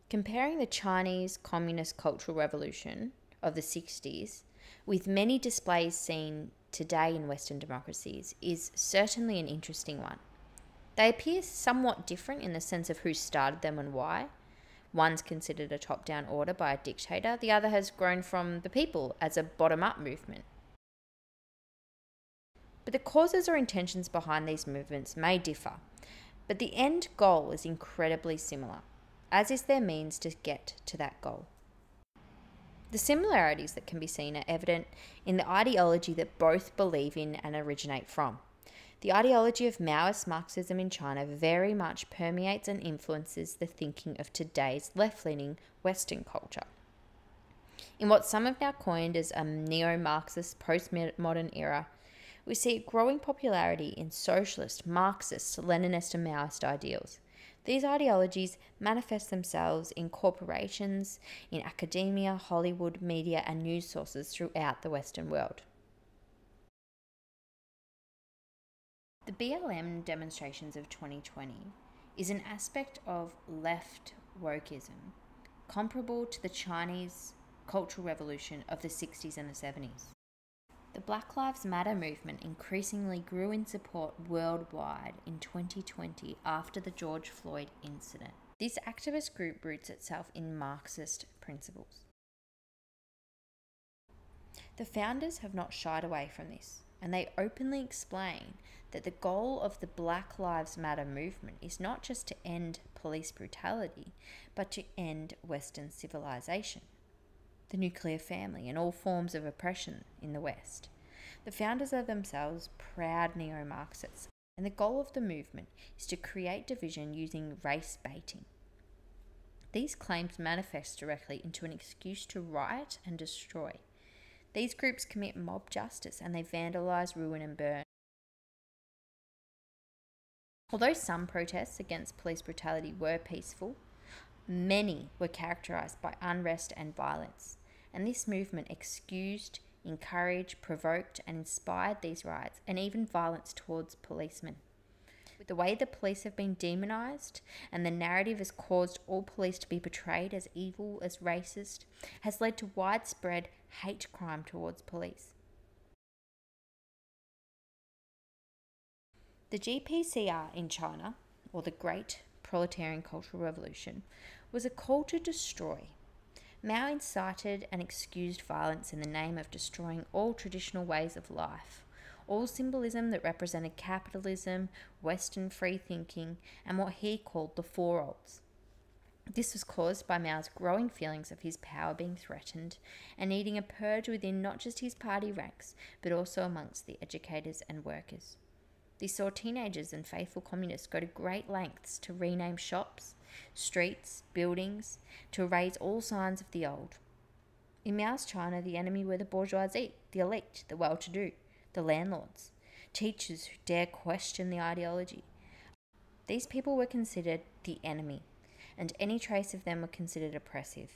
Comparing the Chinese Communist Cultural Revolution of the 60s with many displays seen today in Western democracies is certainly an interesting one. They appear somewhat different in the sense of who started them and why. One's considered a top-down order by a dictator, the other has grown from the people as a bottom-up movement. But the causes or intentions behind these movements may differ, but the end goal is incredibly similar, as is their means to get to that goal. The similarities that can be seen are evident in the ideology that both believe in and originate from. The ideology of Maoist Marxism in China very much permeates and influences the thinking of today's left-leaning Western culture. In what some have now coined as a neo-Marxist postmodern era, we see a growing popularity in socialist, Marxist, Leninist and Maoist ideals. These ideologies manifest themselves in corporations, in academia, Hollywood, media and news sources throughout the Western world. The BLM demonstrations of 2020 is an aspect of left wokeism comparable to the Chinese Cultural Revolution of the 60s and the 70s. The Black Lives Matter movement increasingly grew in support worldwide in 2020 after the George Floyd incident. This activist group roots itself in Marxist principles. The founders have not shied away from this, and they openly explain that the goal of the Black Lives Matter movement is not just to end police brutality, but to end Western civilization, the nuclear family, and all forms of oppression in the West. The founders are themselves proud neo-Marxists, and the goal of the movement is to create division using race baiting. These claims manifest directly into an excuse to riot and destroy. These groups commit mob justice and they vandalize, ruin and burn. Although some protests against police brutality were peaceful, many were characterized by unrest and violence, and this movement excused, encouraged, provoked and inspired these riots and even violence towards policemen. The way the police have been demonized and the narrative has caused all police to be portrayed as evil, as racist, has led to widespread hate crime towards police. The GPCR in China, or the Great Proletarian Cultural Revolution, was a call to destroy. Mao incited and excused violence in the name of destroying all traditional ways of life, all symbolism that represented capitalism, Western free thinking, and what he called the Four Olds. This was caused by Mao's growing feelings of his power being threatened and needing a purge within not just his party ranks, but also amongst the educators and workers. This saw teenagers and faithful communists go to great lengths to rename shops, streets, buildings, to erase all signs of the old. In Mao's China, the enemy were the bourgeoisie, the elite, the well-to-do, the landlords, teachers who dare question the ideology. These people were considered the enemy, and any trace of them were considered oppressive.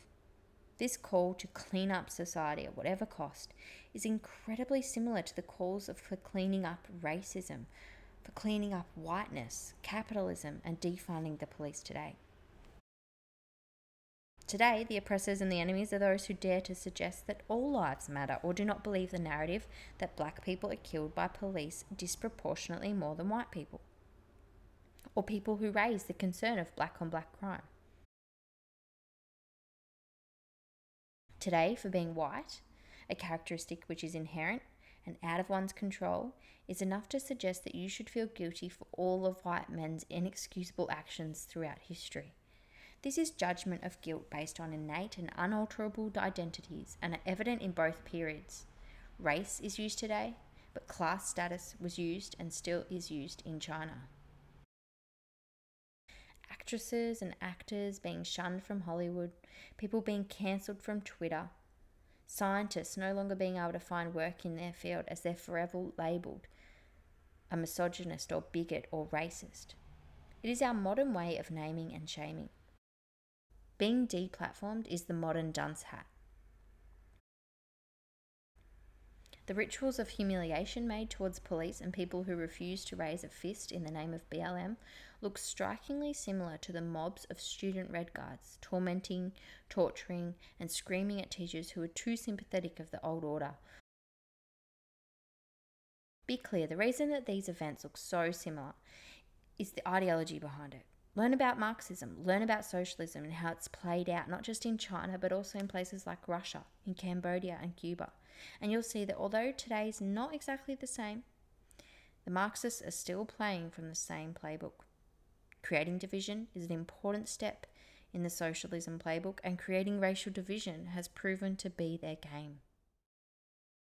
This call to clean up society at whatever cost is incredibly similar to the calls for cleaning up racism, for cleaning up whiteness, capitalism, and defunding the police today. Today, the oppressors and the enemies are those who dare to suggest that all lives matter or do not believe the narrative that black people are killed by police disproportionately more than white people, or people who raise the concern of black-on-black crime. Today, for being white, a characteristic which is inherent and out of one's control, is enough to suggest that you should feel guilty for all of white men's inexcusable actions throughout history. This is judgment of guilt based on innate and unalterable identities and are evident in both periods. Race is used today, but class status was used and still is used in China. Actresses and actors being shunned from Hollywood, people being cancelled from Twitter, scientists no longer being able to find work in their field as they're forever labelled a misogynist or bigot or racist. It is our modern way of naming and shaming. Being deplatformed is the modern dunce hat. The rituals of humiliation made towards police and people who refuse to raise a fist in the name of BLM look strikingly similar to the mobs of student Red Guards, tormenting, torturing, and screaming at teachers who are too sympathetic of the old order. Be clear, the reason that these events look so similar is the ideology behind it. Learn about Marxism, learn about socialism and how it's played out, not just in China, but also in places like Russia, in Cambodia and Cuba. And you'll see that although today is not exactly the same, the Marxists are still playing from the same playbook. Creating division is an important step in the socialism playbook, and creating racial division has proven to be their game.